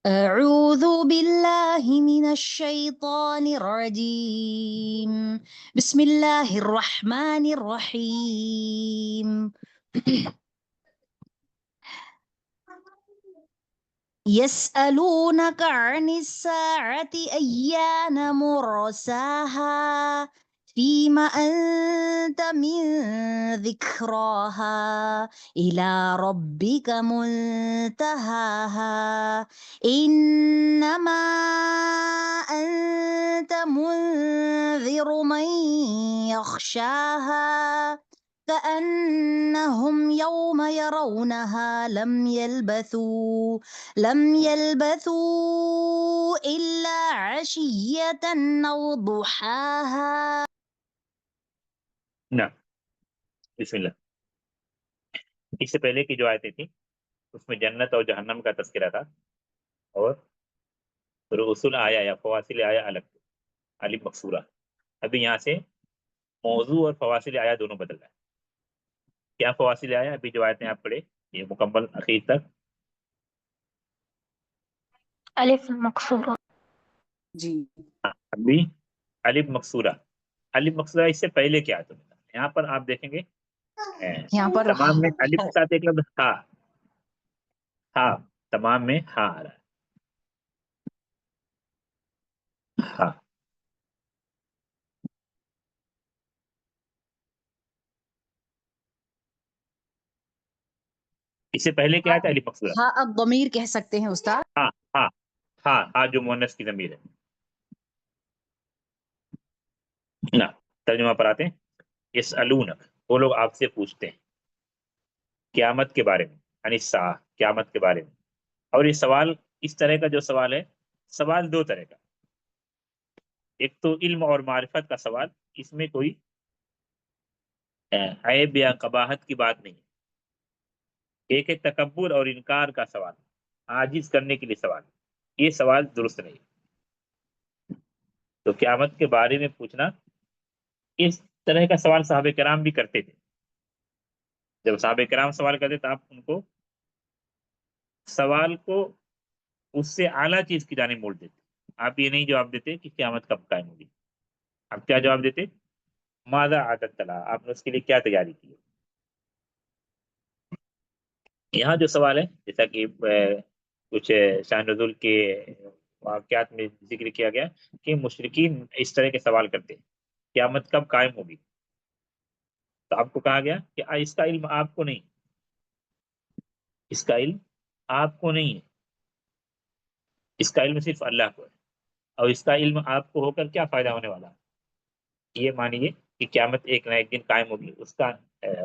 أعوذ بالله من الشيطان الرجيم بسم الله الرحمن الرحيم يسألونك عن الساعة أيان مرساها فيما أنت من ذكراها إلى ربك منتهاها إنما أنت منذر من يخشاها كأنهم يوم يرونها لم يلبثوا إلا عشية أو ضحاها. ना बिस्मिल्लाह। इससे पहले की जो आयतें थी उसमें जन्नत और जहन्नम का तस्करा था और रसूल आया या फवासिल आया अलग थे, अलिफ मकसूरा। अभी यहाँ से मौजू और फवासिल आया दोनों बदल रहा है। क्या फवासिल आया? अभी जो आयतें आप पढ़े ये मुकम्मल आखिर तक अलिफ मकसूरा जी अभी अलिफ मकसूरा इससे पहले क्या आता था? यहाँ पर आप देखेंगे यहाँ पर तमाम में अलिफ के साथ एक लफ्ज हा, तमाम में हा आ रहा है। हा इससे पहले क्या था? अलिफ मकसूरा। हाँ अब ضمیر कह सकते हैं उस्ताद। हाँ हाँ हाँ जो मुअन्नस की ज़मीर है ना। तर्जुमा पर आते हैं। यसअलूनक, वो लोग आपसे पूछते हैं क़यामत के बारे में, अनिस्सा, क़यामत के बारे में। और ये सवाल इस तरह का जो सवाल है, सवाल दो तरह का। एक तो इल्म और मारिफत का सवाल, इसमें कोई ऐब या कबाहत की बात नहीं। एक है तकब्बुर और इनकार का सवाल, आजिज करने के लिए सवाल। ये सवाल दुरुस्त नहीं। तो क़यामत के बारे में पूछना, इस तरह का सवाल साहबे कराम भी करते थे। जब साहबे कराम सवाल करते तो आप उनको सवाल को उससे आला चीज की जाने मोड़ देते। आप ये नहीं जवाब देते कि क़यामत कब कायम होगी। आप क्या जवाब देते? मादा आदत तला, आपने उसके लिए क्या तैयारी की है। यहाँ जो सवाल है, जैसा कि कुछ शान नज़ुल के वाक़यात में जिक्र किया गया कि मुशरिकीन इस तरह के सवाल करते हैं, क़यामत कब कायम होगी। तो आपको कहा गया कि इसका इल्म आपको नहीं, इसका इल्म आपको नहीं है, इसका इल्म सिर्फ अल्लाह को है। और इसका इल्म आपको होकर क्या फायदा होने वाला है? ये मानिए कि क़यामत एक ना एक दिन कायम होगी, उसका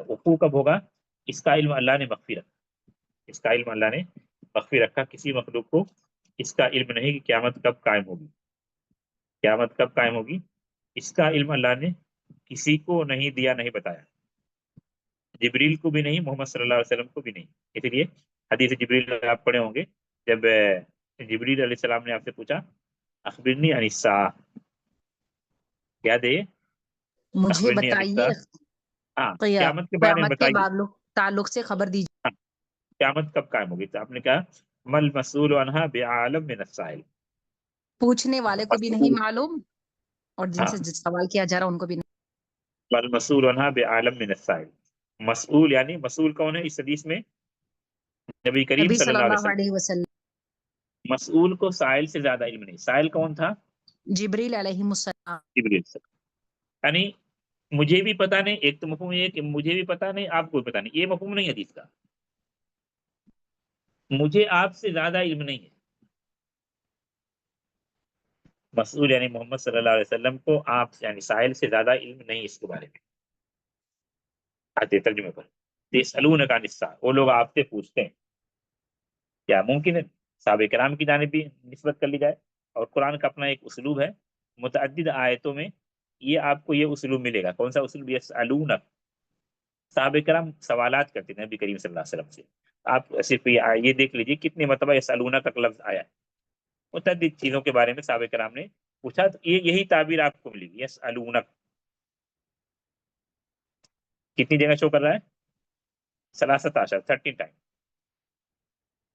वक़ूअ कब होगा, इसका इल्म अल्लाह ने मख्फ़ी रखा। इसका इल्म अल्लाह ने मख्फ़ी रखा, किसी मखलूक को इसका इल्म नहीं कि क़यामत कब कायम होगी। क़यामत कब कायम होगी इसका इल्म अल्लाह ने किसी को नहीं दिया, नहीं बताया। जिब्रील को भी नहीं, मोहम्मद सल्लल्लाहु अलैहि वसल्लम को भी नहीं। इसलिए हदीस जिब्रील आप पढ़े होंगे, जब जिब्रील अलैहिस्सलाम ने आपसे पूछा अखबिरनी अनिस्सा, क्या दे, मुझे अखबिरनी बताइए अनिस्सा। हाँ, क़यामत के बारे में क़यामत के बताइए। ताल्लुक से खबर दीजिए। हाँ, क़यामत कब कायम होगी? तो आपने कहा मल मसऊल अन्हा बिआलम मिन अस्साइल। पूछने वाले को भी नहीं मालूम और हाँ, जिनसे सवाल किया जा रहा उनको भी नहीं। मल मसऊल अन्हा बिआलम मिन अस्साइल। मसऊल यानी मसऊल कौन है इस हदीस में? नबी करीम नबी सल्लल्लाहु अलैहि सल्लल्लाहु वसल्लम। अलैहि वसल्लम, मसऊल को साइल से ज्यादा इल्म नहीं। साइल कौन था? जिब्रील अलैहिमुस्सलाम। जिब्रील। यानी मुझे भी पता नहीं, एक तो मफहूम ये है कि मुझे भी पता नहीं, आपको भी पता नहीं, ये मफहूम नहीं हदीस का। मुझे आपसे ज्यादा इल्म नहीं है। मसऊल यानी मोहम्मद सल्लल्लाहु अलैहि वसल्लम को आप यानी साहिल से ज्यादा इल्म नहीं इसके बारे में। आते तर्जुमे पर यसअलूनक अनिस्सा, वो लोग आपसे पूछते हैं। क्या मुमकिन है साहबे कराम की जानिब भी निस्बत कर ली जाए? और कुरान का अपना एक उसलूब है, मुतअद्दिद आयतों में ये आपको ये उसलूब मिलेगा। कौन सा उसलूब? यसअलूनक। साहबे कराम सवालात करते थे नबी करीम सल्लल्लाहु अलैहि वसल्लम से। आप सिर्फ ये देख लीजिए कितने मरतबा यसअलूनक का लफ्ज आया है। मुतअद्दिद चीजों के बारे में साहबे कराम ने पूछा, तो ये यही ताबीर आपको मिलेगी, यसअलूनक। कितनी जगह शो कर रहा है? सलासत आशर, 13 टाइम।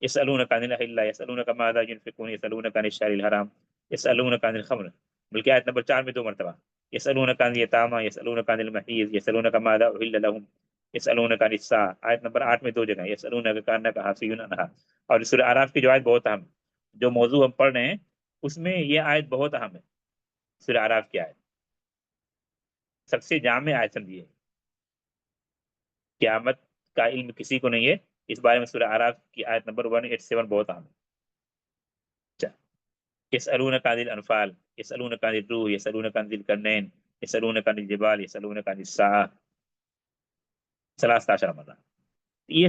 यसअलूनका अनिल अहिल्ला, यसअलूनका माज़ा युनफ़िक़ून, यसअलूनका अनिश शहरिल हराम, यसअलूनका अनिल खम्र। बल्कि आयत नंबर 4 में 2 मरतबा यसअलूनका अनिल यतामा, यसअलूनका अनिल महीज़, यसअलूनका माज़ा उहिल्ला लहुम, यसअलूनका अनिस साअ। आयत नंबर 8 में 2 जगह यसअलूनका कान्नका हाफ़ियुन अन्हा। और सूरह आराफ की जो आयत बहुत अहम, जो मौजू हम पढ़ रहे हैं उसमें ये आयत बहुत अहम है। सूरह आराफ की आयत सबसे जामे आयत समझिए। क़यामत का इल्म किसी को नहीं है, इस बारे में सूरह आराफ की आयत नंबर 187 बहुत अहम है। यसअलूनका अनिल अनफ़ाल, यसअलूनका अनिर रूह, यसअलूनका अनिल क़रनैन, यसअलूनका अनिल जिबाल, यसअलूनका अनिस साअ। 13 मररा। ये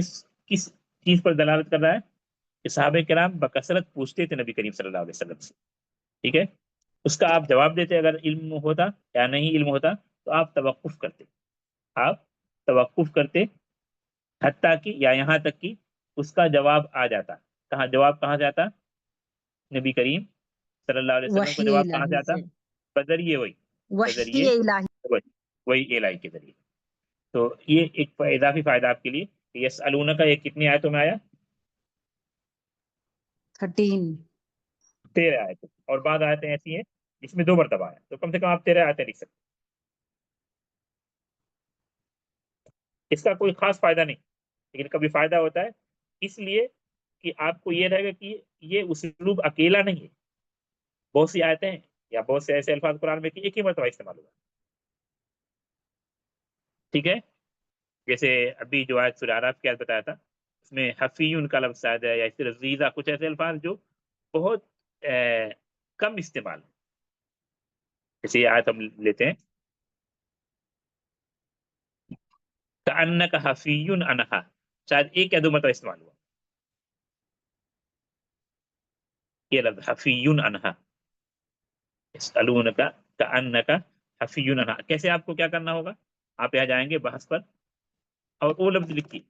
किस चीज पर दलालत कर रहा है कि सहाबे किराम बकसरत पूछते थे नबी करीम सल्लल्लाहु अलैहि वसल्लम से, ठीक है। उसका आप जवाब देते, अगर इल्म होता या नहीं इल्म होता तो आप तवक्कुफ करते, आप तवक्कुफ करते, हत्ता कि या यहाँ तक कि उसका जवाब आ जाता। जवाब कहाँ से आता? नबी करीम सल्लल्लाहु अलैहि वसल्लम को वही जवाब कहाँ से इलाही आता? से, बजरिए वही, वही बजरिए इलाही। वही इलाही के जरिए। तो ये एक इजाफी फायदा आपके लिए। यसअलूना का ये कितनी आयतों में आया? 13 आयतें। और बाद आयतें ऐसी हैं जिसमें 2 मरतबा आया, तो कम से कम आप 13 आयतें लिख सकते। इसका कोई खास फायदा नहीं, लेकिन कभी फायदा होता है इसलिए कि आपको ये रहेगा कि ये उसलूब अकेला नहीं है, बहुत सी आयतें हैं या बहुत से ऐसे अल्फाज कुरान में कि एक ही मरतबा इस्तेमाल हुआ, ठीक है। जैसे अभी जो आयत सूरह आराफ की आयत बताया था, उसमें हफीयुन का लफ्ज़ शायद है या फिर रज़ीज़ा, कुछ ऐसे अल्फाज जो बहुत कम इस्तेमाल है। जैसे ये आयत हम लेते हैं, कअन्नका हफीयुन अनहा, शायद 1 या 2 मरतबा इस्तेमाल हुआ ये लफ्ज़ हफीयुन अनहा। यसअलूनका कअन्नका हफीयुन अनहा। कैसे आपको क्या करना होगा? आप यहाँ जाएंगे बहस पर और वो लफ्ज़ लिखिए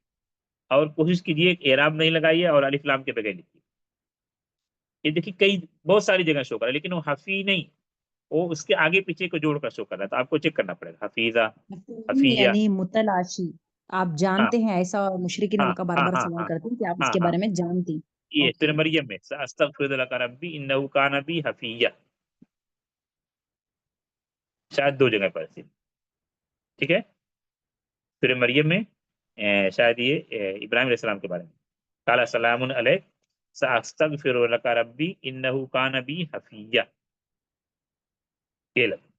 और कोशिश कीजिए एराब नहीं लगाइए और अलिफ लाम के बगैर लिखिए। ये देखिए कई बहुत सारी जगह शो कर रहा है, लेकिन वो हफी नहीं, वो उसके आगे पीछे को जोड़कर शो कर रहा है, तो आपको चेक करना पड़ेगा। हफीजा, हफिया। यानी मुतलाशी। आप हाँ जानते हैं, ऐसा मुशरिकीन हाँ मक्का बार हाँ बार हाँ सवाल हाँ करते हैं कि आप हाँ इसके हाँ। बारे में जानती। ये सूरह ओके। मरियम में अस्तगफिरु लका रब्बी इन्नहु कान बी हफिया, शायद 2 जगह पर सिर्फ, ठीक है। सूरह मरियम में शायद ये इब्राहिम अलैहिस्सलाम के बारे में, काला सलामुन अलैक सअस्तगफिरु लका रब्बी इन्नहु कान बी हफिया, ये लफ्ज़।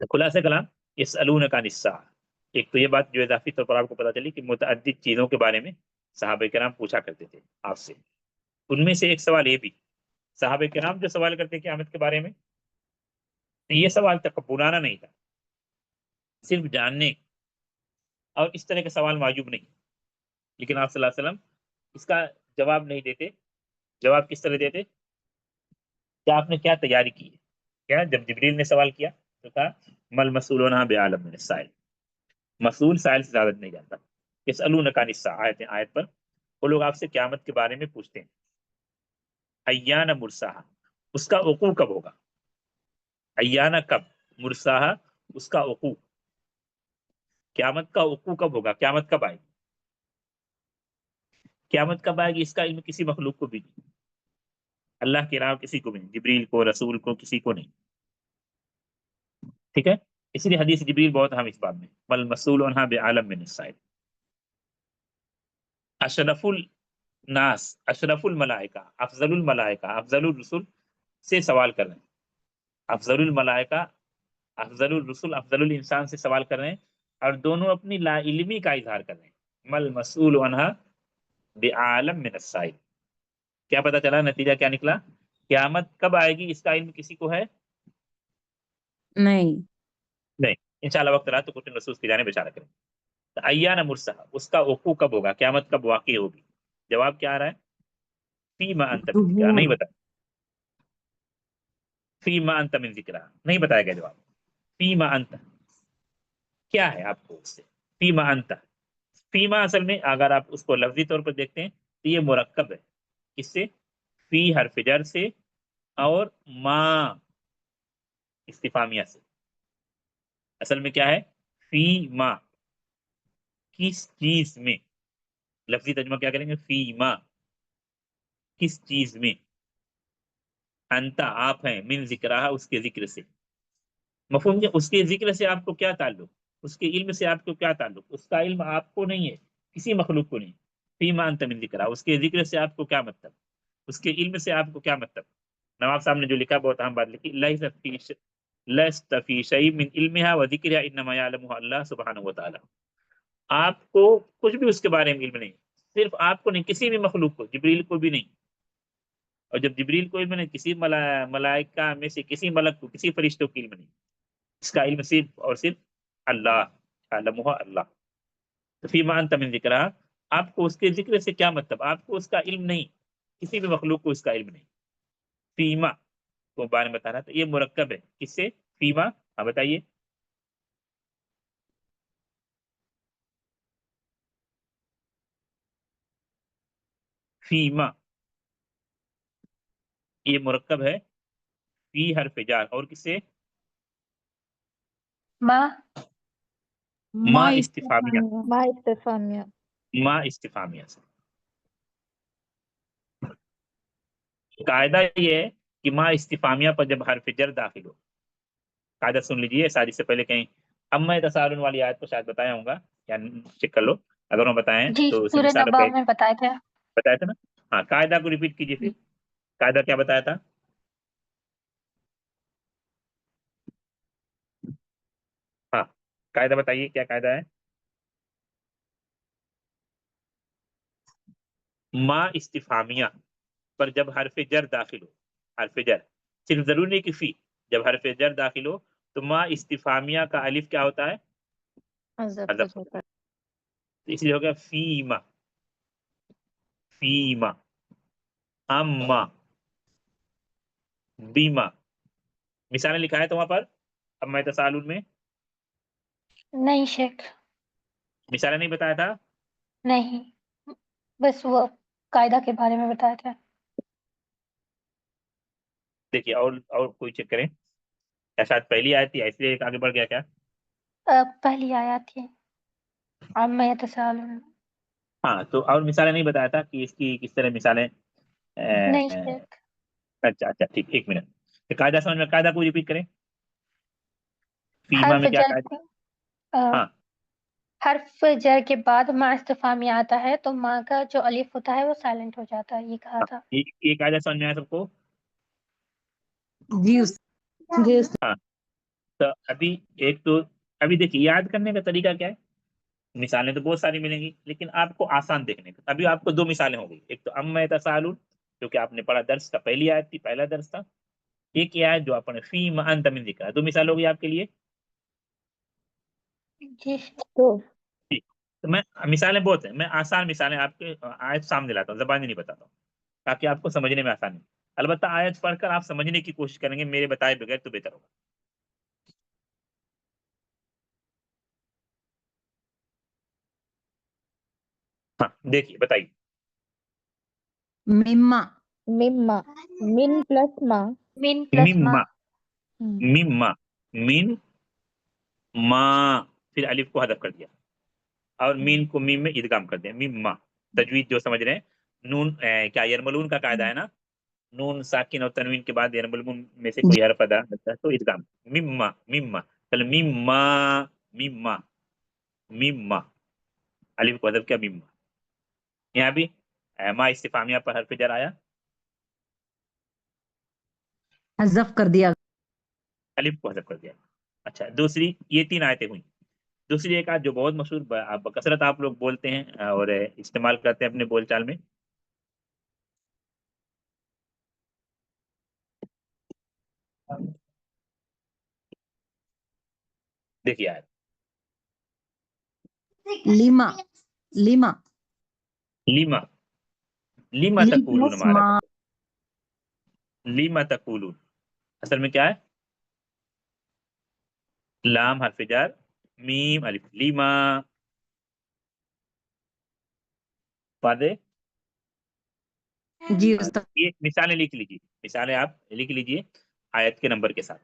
तो खुलासा कलाम यसअलूनका अनिस्सा। एक तो ये बात जो इजाफी तौर पर आपको पता चली कि मुतअद्दिद चीजों के बारे में सहाबा किराम पूछा करते थे आपसे। उनमें से एक सवाल ये भी, सहाबा किराम जो सवाल करते क़यामत के बारे में, तो ये सवाल तकब्बुराना नहीं था, सिर्फ जानने, और इस तरह के सवाल मायूब नहीं। लेकिन आप सल्लल्लाहु अलैहि वसल्लम इसका जवाब नहीं देते। जवाब किस तरह देते? क्या आपने क्या तैयारी की है? क्या जब जिब्रील ने सवाल किया तो कहा मल मसूलुना बिआलम मिन साइल, मसूल साइल से ज्यादा नहीं जानता। यसअलूनका अनिस्सा आयत पर वो लोग आपसे क़यामत के बारे में पूछते हैं, अय्यान मुरसाहा, उसका वकूअ कब होगा? अय्याना कब, मुरसाहा उसका वकूअ, क़यामत का वकूअ कब होगा, क़यामत कब आएगी? क़यामत कब आएगी इसका इल्म किसी मखलूक को भी नहीं, अल्लाह के अलावा किसी को भी नहीं, जिब्रील को, रसूल को, किसी को नहीं, ठीक है। इसलिए हदीस जिब्रील बहुत अहम इस बात में, बल मसूल अन्हा बिआलम मिन साइल। अशरफुल नास, अशरफुल मलाइका, अफजलुल मलाइका, अफजलुल रसूल से सवाल कर रहे हैं। अफजलुल मलाइका, अफजलुल रसूल, अफजलुल इंसान से सवाल कर रहे हैं, और दोनों अपनी लाइल्मी का इजहार कर रहे हैं। मल मसूल अन्हा बिआलम मिन साइल। क्या पता चला, नतीजा क्या निकला? क़यामत कब आएगी इसका इल्म किसी को है नहीं। नहीं। इंशाअल्लाह वक्त रहा तो कुछ रसूल की जानिब इशारा करें। तो अय्यान मुरसा, उसका वकू कब होगा, क़यामत कब वाक़ई होगी? जवाब क्या आ रहा है? फीमा अंत मिन ज़िक्रा, नहीं ज़ुहूर। बता, फीमा अंत मिन ज़िक्रा, नहीं बताया गया जवाब। फीमा अंत क्या है आपको उससे, फीमा अंत, फीमा असल में अगर आप उसको लफ्जी तौर पर देखते हैं तो ये मुरक्कब है, किससे? फी हर्फ जर से और माँ, इस्तिफामिया से। असल में क्या है, फी मा, किस चीज में, लफ्जी तर्जुमा क्या करेंगे, फी मा, किस चीज में, अंता आप हैं, मिन जिक्रा, उसके जिक्र से। मफहूम है, उसके जिक्र से आपको क्या ताल्लुक, उसके इल्म से आपको क्या ताल्लुक, उसका इल्म आपको नहीं है, किसी मखलूक को नहीं। फीमा अंत मिन जिक्रा, उसके जिक्र से आपको क्या मतलब, उसके इल्म से आपको क्या मतलब। नवाब साहब ने जो लिखा बहुत अहम बात लिखी, लस्त फी शै मिन इल्मिहा व जिक्रिहा इन्नमा यअलमुहा अल्लाह सुब्हानहु व तआला। आपको कुछ भी उसके बारे में इल्म नहीं, सिर्फ आपको नहीं, किसी भी मखलूक को, जिब्रील को भी नहीं। और जब जिब्रील को इल्म नहीं, किसी मलाइका में से किसी मलक को, किसी फरिश्तों को इल्म नहीं, इसका इल्म सिर्फ और सिर्फ अल्लाह, यअलमुहा अल्लाह। तो फीमा अंत मिन जिक्रा, आपको उसके जिक्र से क्या मतलब, आपको उसका इल्म नहीं, किसी भी मखलूक को उसका इल्म नहीं। फीमा को बारे में बता रहा था, ये मुरक्कब है किससे, फीमा। हाँ बताइए, फीमा ये मुरक्कब है, फी हर्फ जार, और किससे, मा मा इस्तिफामिया, मा इस्तिफामिया। मा इस्तिफामिया से। कायदा ये है कि मा इस्तिफामिया पर जब हर्फ जर दाखिल हो, कायदा सुन लीजिए शादी से पहले कहीं, अब मैं तसारुन वाली आयत को शायद बताया होगा, या चेक कर लो, अगर मैं बताएं जी तो उसे सूरह मिसाल नबा में बताए थे। बताया था ना। हाँ, कायदा को रिपीट कीजिए फिर, कायदा क्या बताया था। हाँ, कायदा बताइए, क्या कायदा है। मा इस्तिफामिया पर जब हरफ जर दाखिल हो, हरफ जर, सिर्फ जरूरी नहीं कि फी, जब हरफ जर दाखिल हो तो मा इस्तिफामिया का अलिफ क्या होता है, हज़फ हो हज़फ होता जाता है। तो इसलिए हो गया फीमा, फीमा, अम्मा, बीमा। मिसालें लिखा है तो वहां पर, अब मैं तसालुन में नहीं शेख, मिसालें नहीं बताया था। नहीं, बस वो कायदा के बारे में बताया था। देखिए, और कोई चेक करें, या शायद पहली आयत थी इसलिए एक आगे बढ़ गया क्या। पहली आयत थी, अब मैं तसालुन। हाँ, तो और मिसालें नहीं बताया था कि इसकी किस तरह मिसालें। नहीं अ, शेख, अच्छा अच्छा ठीक, एक मिनट, तो कायदा समझ में, कायदा को रिपीट करें, फीमा हर्फ में क्या जर कायदा। अ, हाँ, हर्फ जर के बाद मा इस्तिफाम में आता है तो माँ का जो अलिफ होता है वो साइलेंट हो जाता है, ये कहा था। ये कायदा समझ में आया सबको। जी उस जी। हाँ, तो अभी एक तो, अभी देखिए याद करने का तरीका क्या है, मिसालें तो बहुत सारी मिलेंगी लेकिन आपको आसान देखने का, अभी आपको दो मिसालें हो गई, एक तो अम्मा तसालुन जो कि आपने पढ़ा, दर्स का पहली आयत थी, पहला दर्स था। एक ये आयत जो आपने फी मा अंत मिन जिक्रा, दो मिसाल हो गई आपके लिए। जी तो ठीक, तो मैं मिसालें बहुत हैं, मैं आसान मिसालें आपके आयत सामने लाता हूँ, जबानी नहीं बताता हूँ, ताकि आपको समझने में आसानी। अलबत्ता आयत पढ़कर आप समझने की कोशिश करेंगे मेरे बताए बगैर तो बेहतर होगा। हाँ देखिए, बताइए। मिम्मा, मिम्मा, मिन प्लस मा। मिन प्लस मा। मिम्मा, हम्म, मिम्मा, मिन मा, फिर अलिफ को हदफ कर दिया और मीन को मीम में इदगाम कर दिया, मिम्मा। तजवीद जो समझ रहे हैं, नून क्या यरमलून का कायदा है ना, नून साकिन और तनवीन के बाद यरमलून में से कोई हरफ अदा होता है तो इदगाम, मिम्मा, मिम्मा, चलो मिम्मा, मिम्मा, मिम्मा, अलिफ को हदफ किया, मिम्मा। यहाँ भी मा इस्तिफामिया पर हरफ जर आया, हज़फ कर दिया। अलिफ को हदफ कर दिया। अच्छा, दूसरी, ये तीन आयतें हुई। दूसरी एक आयत जो बहुत मशहूर बकसरत आप लोग बोलते हैं और इस्तेमाल करते हैं अपने बोलचाल में, देखिए आयत, लिमा, लिमा, लीमा, लीमा ली तकूलून प्लस मारा मा, था, लीमा तकूलून असल में क्या है, लाम हरफ जार, मीम अलिफ, लीमा। वादे, जी हाँ, उस्ताद। ये मिसालें लिख लीजिए, मिसालें आप लिख लीजिए आयत के नंबर के साथ।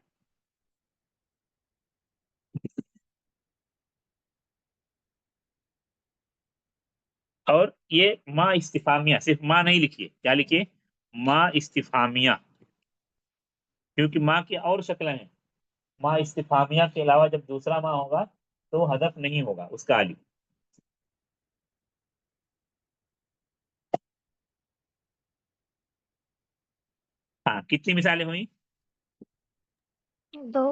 اور یہ ما استفامیہ، صرف ما نہیں لکھیے، کیا لکھیے؟ ما استفامیہ، کیونکہ ما کی اور شکلیں ہیں. ما استفامیہ کے علاوہ جب دوسرا ما ہوگا تو حذف نہیں ہوگا اس کا الف. ہاں، کتنی مثالیں ہوئی؟ 2.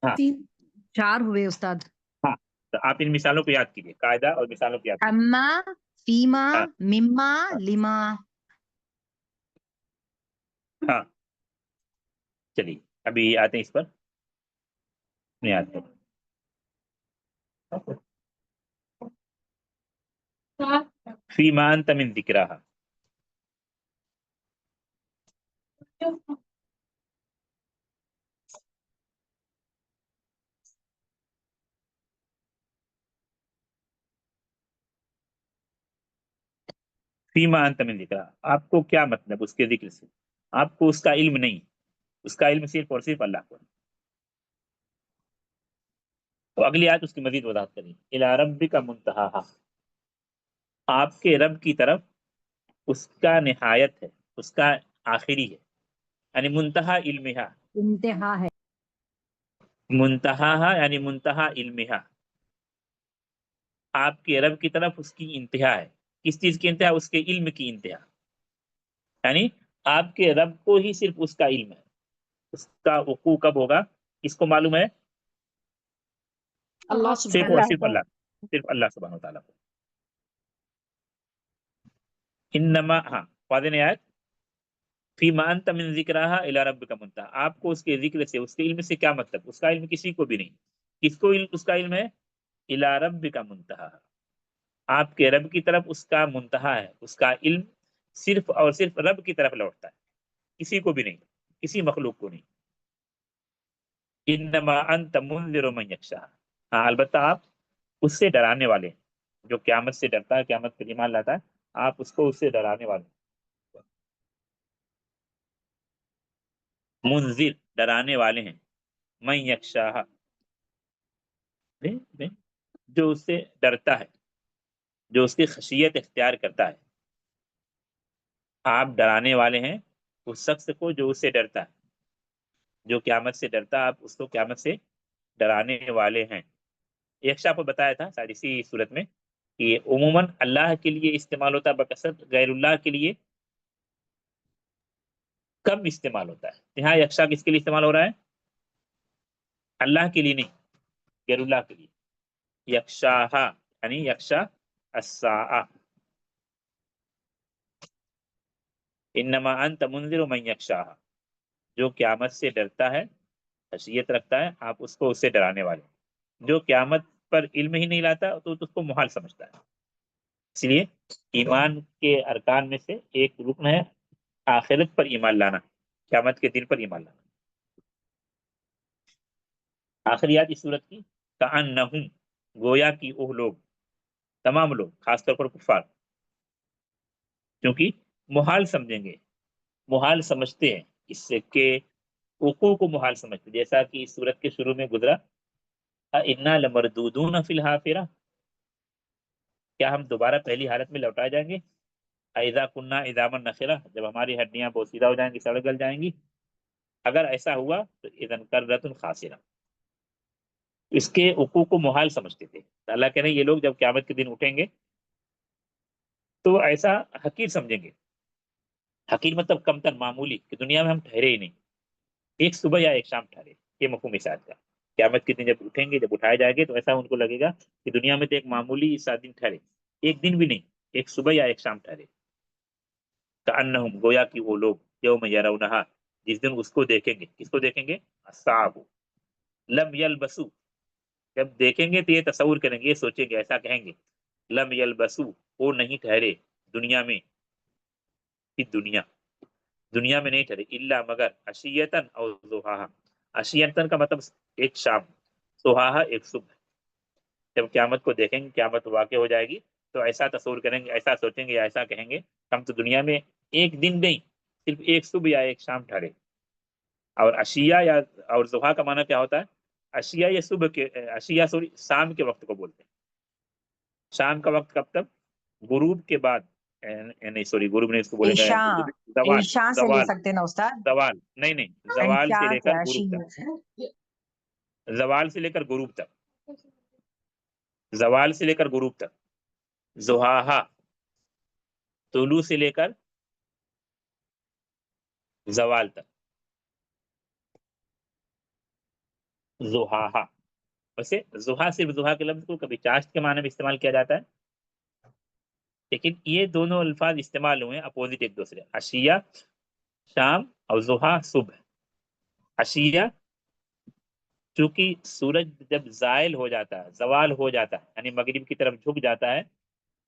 ہاں 4 ہوئے استاد. ہاں، تو آپ ان مثالوں کو یاد کیجیے، قاعدہ اور مثالوں کو یاد کیجیے. اما، فیما، ہاں مما، ہاں لما. ہاں. چلیے ابھی آتے ہیں اس پر، نہیں آتے. فیما انت من ذکرہا، فیما انت من ذکرہا، آپ کو کیا مطلب اس کے ذکر سے؟ آپ کو اس کا علم نہیں، اس کا علم صرف اور صرف اللہ کو ہے. تو اگلی آیت اس کی مزید وضاحت کریں. الی ربک منتہاہا، آپ کے رب کی طرف اس کا نہایت ہے، اس کا آخری ہے. یعنی منتہا علمہا، انتہا ہے. منتہا یعنی منتہا علمہا، آپ کے رب کی طرف اس کی انتہا ہے. کس چیز کی انتہا؟ اس کے علم کی انتہا. یعنی آپ کے رب کو ہی صرف اس کا علم ہے. اس کا وقوع کب ہوگا کس کو معلوم ہے؟ اللہ صرف سبحانہ اور اللہ صرف کو. اللہ، صرف اللہ سبحانہ وتعالیٰ کو. انما، ہاں واضح نہیں آیت. فیما انت من ذکرہا الی ربک منتہا، آپ کو اس کے ذکر سے، اس کے علم سے کیا مطلب؟ اس کا علم کسی کو بھی نہیں. کس کو اس کا علم ہے؟ الی ربک منتہا، آپ کے رب کی طرف اس کا منتہا ہے. اس کا علم صرف اور صرف رب کی طرف لوٹتا ہے، کسی کو بھی نہیں، کسی مخلوق کو نہیں. انما انت منذر من یخشاہا، ہاں البتہ آپ اس سے ڈرانے والے ہیں جو قیامت سے ڈرتا ہے، قیامت پر ایمان لاتا ہے، آپ اس کو اس سے ڈرانے والے ہیں. منذر ڈرانے والے ہیں، من یخشاہا جو اس سے ڈرتا ہے، جو اس کی خشیت اختیار کرتا ہے. آپ ڈرانے والے ہیں اس شخص کو جو اس سے ڈرتا ہے، جو قیامت سے ڈرتا ہے، آپ اس کو قیامت سے ڈرانے والے ہیں. یکشا کو بتایا تھا شاید اسی صورت میں کہ عموماً اللہ کے لیے استعمال ہوتا ہے بکثرت، غیر اللہ کے لیے کم استعمال ہوتا ہے. یہاں یکشا کس کے لیے استعمال ہو رہا ہے؟ اللہ کے لیے نہیں، غیر اللہ کے لیے. یکشاہا یعنی یکشا الساعہ. انما انت منذر من یخشاہا، جو قیامت سے ڈرتا ہے، خشیت رکھتا ہے، آپ اس کو اس سے ڈرانے والے. جو قیامت پر علم ہی نہیں لاتا تو اس کو محال سمجھتا ہے. اس لیے ایمان کے ارکان میں سے ایک رکن ہے آخرت پر ایمان لانا، قیامت کے دن پر ایمان لانا. آخریات اس صورت کی کأنہم، گویا کہ وہ لوگ، تمام لوگ، خاص طور پر کفار، کیونکہ محال سمجھیں گے، محال سمجھتے ہیں اس سے کہ وقوع کو محال سمجھتے، جیسا کہ اس صورت کے شروع میں گزرا اِنَّا لَمَرْدُودُونَ فِي الْحَافِرَةِ، کیا ہم دوبارہ پہلی حالت میں لوٹائے جائیں گے؟ اَإِذَا كُنَّا عِظَامًا نَخِرَةً، جب ہماری ہڈیاں بوسیدہ ہو جائیں گی، سڑ گل جائیں گی. اگر ایسا ہوا تو اذن کرۃ خاسرہ، اس کے وقوع کو محال سمجھتے تھے. اللہ کہہ رہے ہیں یہ لوگ جب قیامت کے دن اٹھیں گے تو ایسا حقیر سمجھیں گے. حقیر مطلب کمتر، معمولی، کہ دنیا میں ہم ٹھہرے ہی نہیں، ایک صبح یا ایک شام ٹھہرے. یہ مفہوم اس آیت کا. قیامت کے دن جب اٹھیں گے، جب اٹھائے جائیں گے تو ایسا ان کو لگے گا کہ دنیا میں تو ایک معمولی سا دن ٹھہرے، ایک دن بھی نہیں، ایک صبح یا ایک شام ٹھہرے. کأنہم، گویا کہ وہ لوگ، یوم یرونہا، جس دن اس کو دیکھیں گے. کس کو دیکھیں گے؟ الصعب، لم یلبسو، جب دیکھیں گے تو یہ تصور کریں گے، یہ سوچیں گے، ایسا کہیں گے، لم یلبسو، وہ نہیں ٹھہرے، دنیا میں، دنیا میں نہیں ٹھہرے، الا مگر، عشیتن او ضحاہا، عشیتن کا مطلب ایک شام، ضحاہا ایک صبح. جب قیامت کو دیکھیں گے، قیامت واقع ہو جائے گی تو ایسا تصور کریں گے، ایسا سوچیں گے یا ایسا کہیں گے ہم تو دنیا میں ایک دن نہیں، صرف ایک صبح یا ایک شام ٹھہرے. اور عشیہ یا اور ضحا کا معنی کیا ہوتا ہے؟ عشیہ یہ صبح کے، عشیہ سوری شام کے وقت کو بولتے ہیں. شام کا وقت کب تک؟ غروب کے بعد نہیں سوری غروب نہیں اس کو بولے گا عشاء زوال عشاء سے لے زوال سکتے ہیں نا استاد زوال نہیں زوال سے عشاء لے سے کر غروب تک زوال سے لے کر غروب تک زوال سے لے کر غروب تک زحاہا طلوع سے لے کر زوال تک زحاہا ویسے زحا صرف زحا کے لفظ کو کبھی چاشت کے معنی میں استعمال کیا جاتا ہے لیکن یہ دونوں الفاظ استعمال ہوئے ہیں اپوزٹ ایک دوسرے عشیہ شام اور زحا صبح عشیہ چونکہ سورج جب زائل ہو جاتا ہے زوال ہو جاتا ہے یعنی مغرب کی طرف جھک جاتا ہے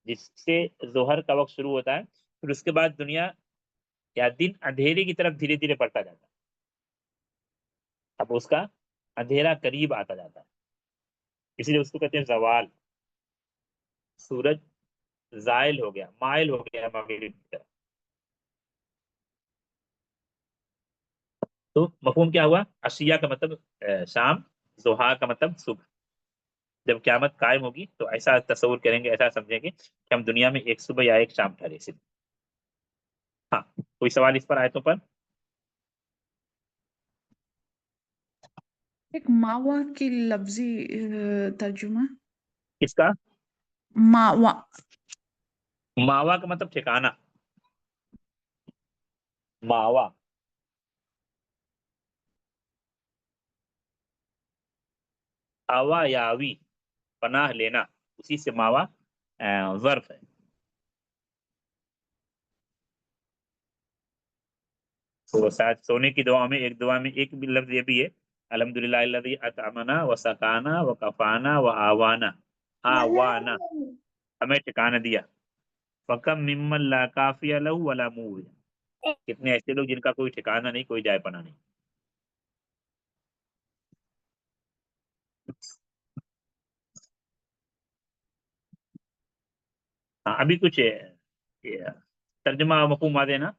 جس سے ظہر کا وقت شروع ہوتا ہے پھر اس کے بعد دنیا یا دن اندھیرے کی طرف دھیرے دھیرے بڑھتا جاتا ہے اب اس کا اندھیرا قریب آتا جاتا ہے اسی لیے اس کو کہتے ہیں زوال سورج زائل ہو گیا مائل ہو گیا مغرب کی طرف تو مفہوم کیا ہوا عشیہ کا مطلب شام ضحا کا مطلب صبح جب قیامت قائم ہوگی تو ایسا تصور کریں گے ایسا سمجھیں گے کہ ہم دنیا میں ایک صبح یا ایک شام ٹھہرے صرف ہاں کوئی سوال اس پر آیتوں پر ایک ماوا کی لفظی ترجمہ کس کا ماوا ماوا کا مطلب ٹھکانہ ماوا آوا یا آوی پناہ لینا اسی سے ماوا ظرف ہے تو شاید سونے کی دعا میں ایک دعا میں ایک بھی لفظ یہ بھی ہے الحمدللہ الذی اطعمنا و سقانا و کفانا و آوانا آوانا ہمیں ٹھکانہ دیا فکم ممن لا کافی لہ ولا مووی کتنے ایسے لوگ جن کا کوئی ٹھکانہ نہیں کوئی جائے پناہ نہیں ہاں ابھی کچھ ترجمہ مفہوم آ دینا